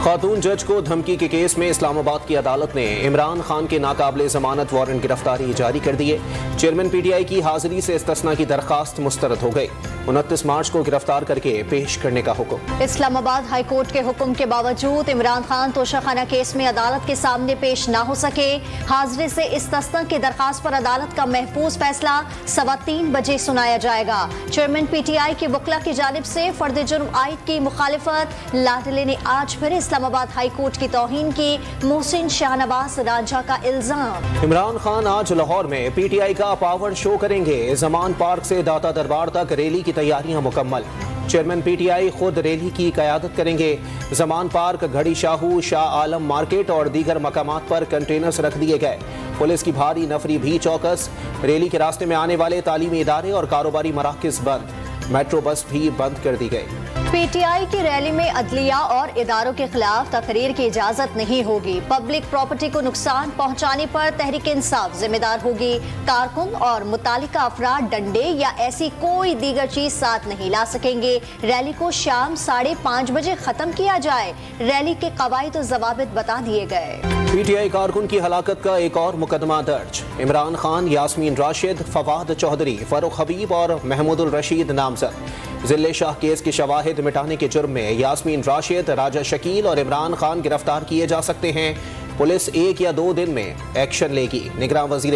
खातून जज को धमकी के केस में इस्लामाबाद की अदालत ने इमरान खान के नाकाबिले जमानत वारंट गिरफ्तारी जारी कर दिए। चेयरमैन पीटीआई की हाजिरी से इस्तिस्ना की दरखास्त मुस्तरद हो गई। 29 मार्च को गिरफ्तार करके पेश करने का हुक्म। इस्लामाबाद हाई कोर्ट के हुक्म के बावजूद इमरान खान तोशाखाना केस में अदालत के सामने पेश न हो सके। हाजिरी से इस्तिस्ना की दरखास्त पर अदालत का महफूज फैसला 3:15 बजे सुनाया जाएगा। चेयरमैन पीटीआई की वकला की जानिब से फर्द जुर्म आयद की मुखालिफत। लाडले ने आज फिर इस्लामाबाद हाई कोर्ट की तौहीन की। मोहसिन शाहनवाज रांझा का इल्जाम। इमरान खान आज लाहौर में पीटीआई का पावर शो करेंगे। जमान पार्क से दाता दरबार तक रैली की तैयारियां मुकम्मल। चेयरमैन पीटीआई खुद रैली की क़यादत करेंगे। जमान पार्क, घड़ी शाहू, शाह आलम मार्केट और दीगर मकामात पर कंटेनर्स रख दिए गए। पुलिस की भारी नफरी भी चौकस। रैली के रास्ते में आने वाले तालीमी इदारे और कारोबारी मराकज़ बंद। मेट्रो बस भी बंद कर दी गई। पीटीआई की रैली में अदलिया और इदारों के खिलाफ तकरीर की इजाजत नहीं होगी। पब्लिक प्रॉपर्टी को नुकसान पहुंचाने पर तहरीक इंसाफ जिम्मेदार होगी। कारकुन और मुतालिका अफराद डंडे या ऐसी कोई दीगर चीज साथ नहीं ला सकेंगे। रैली को शाम 5:30 बजे खत्म किया जाए। रैली के कवायद और ज़वाबित बता दिए गए। पीटीआई कारकुन की हलाकत का एक और मुकदमा दर्ज। इमरान खान, यास्मीन राशिद, फवाद चौधरी, फरूख हबीब और महमूदुल रशीद नामजद। जिले शाह केस के शवाहिद मिटाने के जुर्म में यास्मीन राशिद, राजा शकील और इमरान खान गिरफ्तार किए जा सकते हैं। पुलिस 1 या 2 दिन में एक्शन लेगी। निगरान वजीर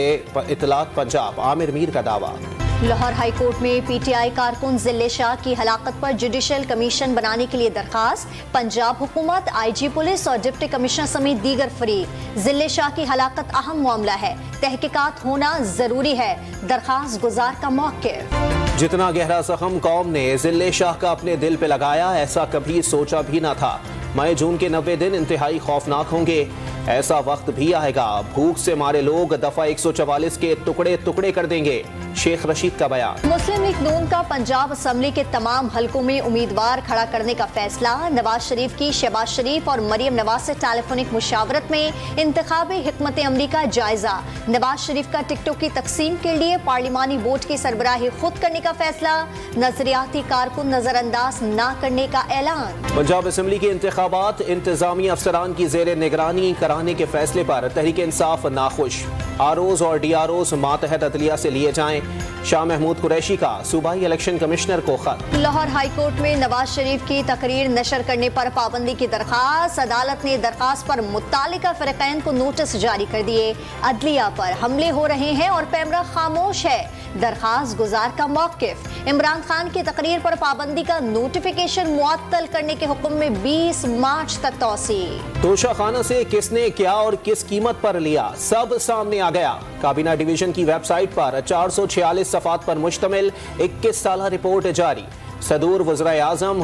इत्तलात पंजाब आमिर मीर का दावा। लाहौर हाई कोर्ट में पीटीआई कारकुन जिले शाह की हलाकत पर जुडिशल कमीशन बनाने के लिए दरखास्त। पंजाब हुकूमत, आईजी पुलिस और डिप्टी कमिश्नर समेत दीगर फरीक। जिले शाह की हलाकत अहम मामला है, तहकीकात होना जरूरी है। दरखास्त गुजार का मौक़िफ़। जितना गहरा जख्म कौम ने जिले शाह का अपने दिल पे लगाया, ऐसा कभी सोचा भी न था। मई जून के 90 दिन इंतहाई खौफनाक होंगे। ऐसा वक्त भी आएगा, भूख से मारे लोग दफा 144 के टुकड़े टुकड़े कर देंगे। शेख रशीद का बयान। मुस्लिम लीग नून का पंजाब असम्बली के तमाम हलकों में उम्मीदवार खड़ा करने का फैसला। नवाज शरीफ की शहबाज शरीफ और मरियम नवाज से टेलीफोनिक मुशावरत में इंतखाबी हिकमत अमली का जायजा। नवाज शरीफ का टिकटों की तकसीम के लिए पार्लिमानी वोट की सरबराही खुद करने का फैसला। नजरियाती कारकुन नजरअंदाज न करने का ऐलान। पंजाब असम्बली के इंतखाबात इंतजामी अफसरान की जेर निगरानी कराने के फैसले पर तहरीक इंसाफ नाखुश। आरओज और डीआरओज मातहत अदलिया से लिए जाएं। शाह महमूद कुरैशी का सूबाई इलेक्शन कमिश्नर को खत। लाहौर हाई कोर्ट में नवाज शरीफ की तकरीर नशर करने पर पाबंदी की दरखास्त। अदालत ने दरखास्त पर मुत्तालिका फरीकैन को नोटिस जारी कर दिए। अदलिया पर हमले हो रहे हैं और पैमरा खामोश है। दरखास्त गुजार का मौक़िफ़। इमरान खान की तकरीर पर पाबंदी का नोटिफिकेशन मुअत्तल करने के हुक्म में 20 मार्च तक तौसी। तोशाखाना से किसने क्या और किस कीमत पर लिया, सब सामने आ गया। काबीना डिवीजन की वेबसाइट पर 446 सफ़ात पर मुश्तमिल 21 साला रिपोर्ट जारी। सदूर, वज़राए आज़म,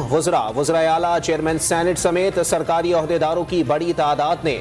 वज़राए आला, चेयरमैन सेनेट समेत सरकारी ओहदेदारों की बड़ी तादाद ने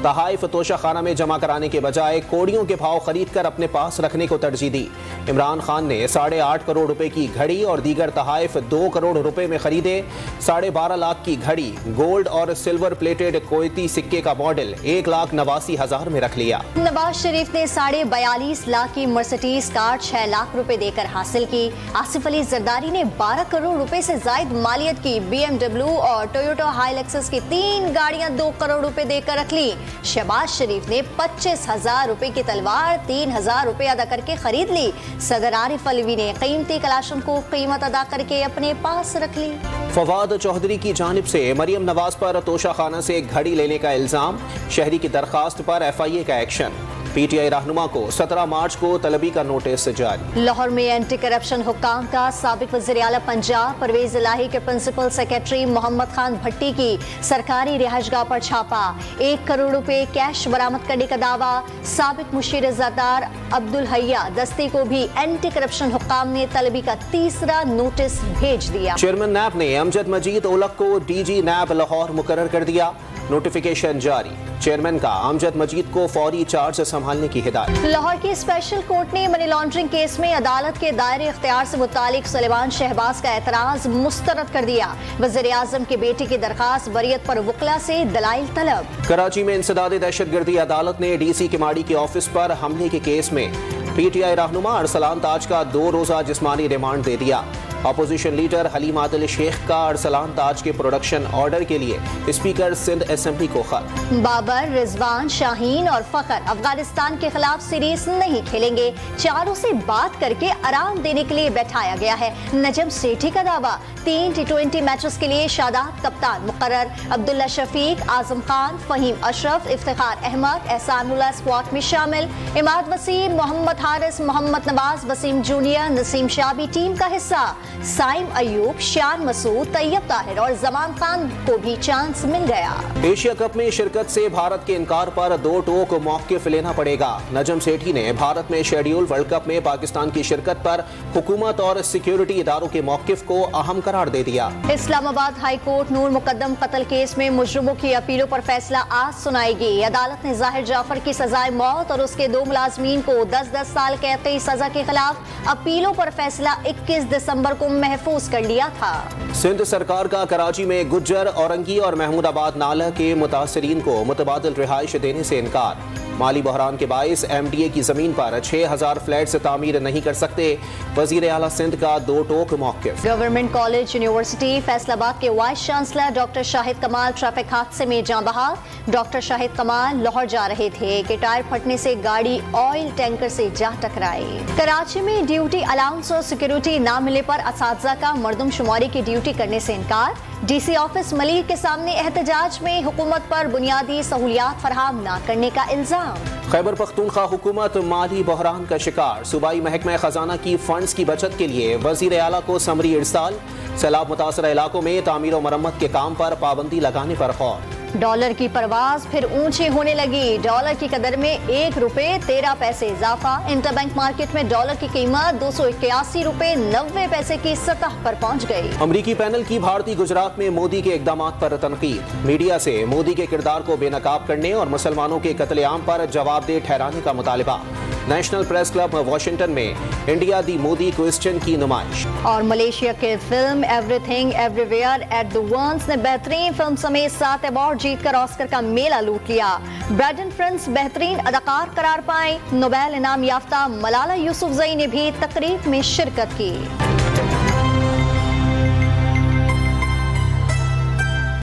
तहाइफ तोशाखाना में जमा कराने के बजाय कोड़ियों के भाव खरीद कर अपने पास रखने को तरजीह दी। इमरान खान ने 8.5 करोड़ रुपए की घड़ी और दीगर तहाइफ 2 करोड़ रुपए में खरीदे। 12.5 लाख की घड़ी गोल्ड और सिल्वर प्लेटेड कोयती सिक्के का मॉडल 1,89,000 में रख लिया। नवाज शरीफ ने 42.5 लाख की मर्सिडीज कार 6 लाख रुपए देकर हासिल की। आसिफ अली जरदारी ने 12 करोड़ रुपए से जायद मालियत की BMW और टोयोटा हाइलेक्सस की 3 गाड़ियां 2 करोड़ रुपए देकर रख ली। शहबाज शरीफ ने 25,000 रुपए की तलवार 3,000 रुपए अदा करके खरीद ली। सदर आरिफ अलवी ने कीमती कलाशन को कीमत अदा करके अपने पास रख ली। फवाद चौधरी की जानिब से मरियम नवाज पर तोशाखाना से घड़ी लेने का इल्जाम। शहरी की दरखास्त पर FIA का एक्शन। पीटीआई रहनुमा को 17 मार्च को तलबी का नोटिस जारी। लाहौर में एंटी करप्शन हुक्काम का साबिक वज़ीर आला पंजाब परवेज इलाही के प्रिंसिपल सेक्रेटरी मोहम्मद खान भट्टी की सरकारी रिहाइशगाह पर छापा। 1 करोड़ रुपए कैश बरामद करने का दावा। साबिक मुशीर इज़्ज़तदार अब्दुल हय्या दस्ती को भी एंटी करप्शन हुक्काम ने तलबी का 3रा नोटिस भेज दिया। चेयरमैन नैब ने अमजद मजीद ओलक को DG नैब लाहौर मुकर्रर कर दिया। नोटिफिकेशन जारी। चेयरमैन का अमजद मजीद को फौरी चार्ज संभालने की हिदायत। लाहौर की स्पेशल कोर्ट ने मनी लॉन्ड्रिंग केस में अदालत के दायरे इख्तियार से मुतालिक सुलेमान शहबाज का एतराज मुस्तरद कर दिया। वज़ीर आज़म के बेटे की दरखास्त बरियत पर वकला से दलाइल तलब। कराची में इंसदाद दहशतगर्दी अदालत ने DC किमाड़ी के ऑफिस पर हमले के केस में PTI रहनुमा अरसलान ताज का 2 रोजा जिस्मानी रिमांड दे दिया। अपोजिशन लीडर हलीम आदिल शेख का अरसलान ताज के प्रोडक्शन ऑर्डर के लिए स्पीकर सिंध असेंबली को खत। बाबर, रिजवान, शाहीन और फखर अफगानिस्तान के खिलाफ सीरीज नहीं खेलेंगे। चारों से बात करके आराम देने के लिए बैठाया गया है। नजम सेठी का दावा, 3 T20 मैचेस के लिए शादात कप्तान मुकर्रर। अब्दुल्ला शफीक, आजम खान, फहीम अशरफ, इफ्तिखार अहमद, एहसानुल्लाह स्क्वाड में शामिल। इमाद वसीम, मोहम्मद हारिस, मोहम्मद नवाज, वसीम जूनियर, नसीम शाह भी टीम का हिस्सा। साइम अयूब, शान मसूद, तैयब ताहिर और जमान खान को भी चांस मिल गया। एशिया कप में शिरकत से भारत के इनकार पर 2 टोक मौक़िफ़ लेना पड़ेगा। नजम सेठी ने भारत में शेड्यूल वर्ल्ड कप में पाकिस्तान की शिरकत पर हुकूमत और सिक्योरिटी इदारों के मौक़िफ़ को अहम करार दे दिया। इस्लामाबाद हाई कोर्ट नूर मुकद्दम कत्ल केस में मुजरिमों की अपीलों पर फैसला आज सुनाएगी। अदालत ने जाहिर जाफर की सजाए मौत और उसके 2 मुलाजमीन को 10-10 साल कैद की सजा के खिलाफ अपीलों पर फैसला 21 दिसंबर को महफूज कर लिया था। सिंध सरकार का कराची में गुज्जर, औरंगी और महमूदाबाद नाला के मुतासरीन को मुतबादिल रिहाइश देने से इनकार। माली बहरान के बाइस MDA की जमीन पर 6000 फ्लैट्स तामीर नहीं कर सकते। वजीर आला सिंध का 2 टोक मौक़िफ़। गवर्नमेंट कॉलेज यूनिवर्सिटी फैसलाबाद के वाइस चांसलर डॉक्टर शाहिद कमाल ट्रैफिक हादसे में जान बहाल। डॉक्टर शाहिद कमाल लाहौर जा रहे थे कि टायर फटने से गाड़ी ऑयल टैंकर से जा टकराई। कराची में ड्यूटी अलाउंस और सिक्योरिटी न मिलने पर असातिज़ा का मर्दमशुमारी की ड्यूटी करने से इनकार। DC ऑफिस मलिक के सामने एहतजाज में हुकूमत पर बुनियादी सहूलियात फराहम न करने का इल्जाम। खैबर पख्तूनख्वा हुकूमत माली बहरान का शिकार। सूबाई महकमा खजाना की फंड्स की बचत के लिए वजीर आला को समरी इरसाल। सैलाब मुतासरा इलाकों में तामीर और मरम्मत के काम पर पाबंदी लगाने पर गौर। डॉलर की परवाज फिर ऊंची होने लगी। डॉलर की कदर में 1 रुपए 13 पैसे इजाफा। इंटरबैंक मार्केट में डॉलर की कीमत 281 रुपए 90 पैसे की सतह पर पहुंच गई। अमरीकी पैनल की भारतीय गुजरात में मोदी के इकदामात पर तनकीद। मीडिया से मोदी के किरदार को बेनकाब करने और मुसलमानों के कत्लेआम पर जवाबदेह ठहराने का मुतालिबा। नेशनल प्रेस क्लब वाशिंगटन में इंडिया दी मोदी क्वेश्चन की नुमाइश। और मलेशिया के film everything everywhere at the ones ने बेहतरीन फिल्म समेत 7 अवार्ड जीतकर ऑस्कर का मेला लूट लिया। ब्रैडन फ्रांस बेहतरीन अदाकार करार पाए। नोबेल इनाम याफ्ता मलाला यूसुफजई ने भी तकरीब में शिरकत की।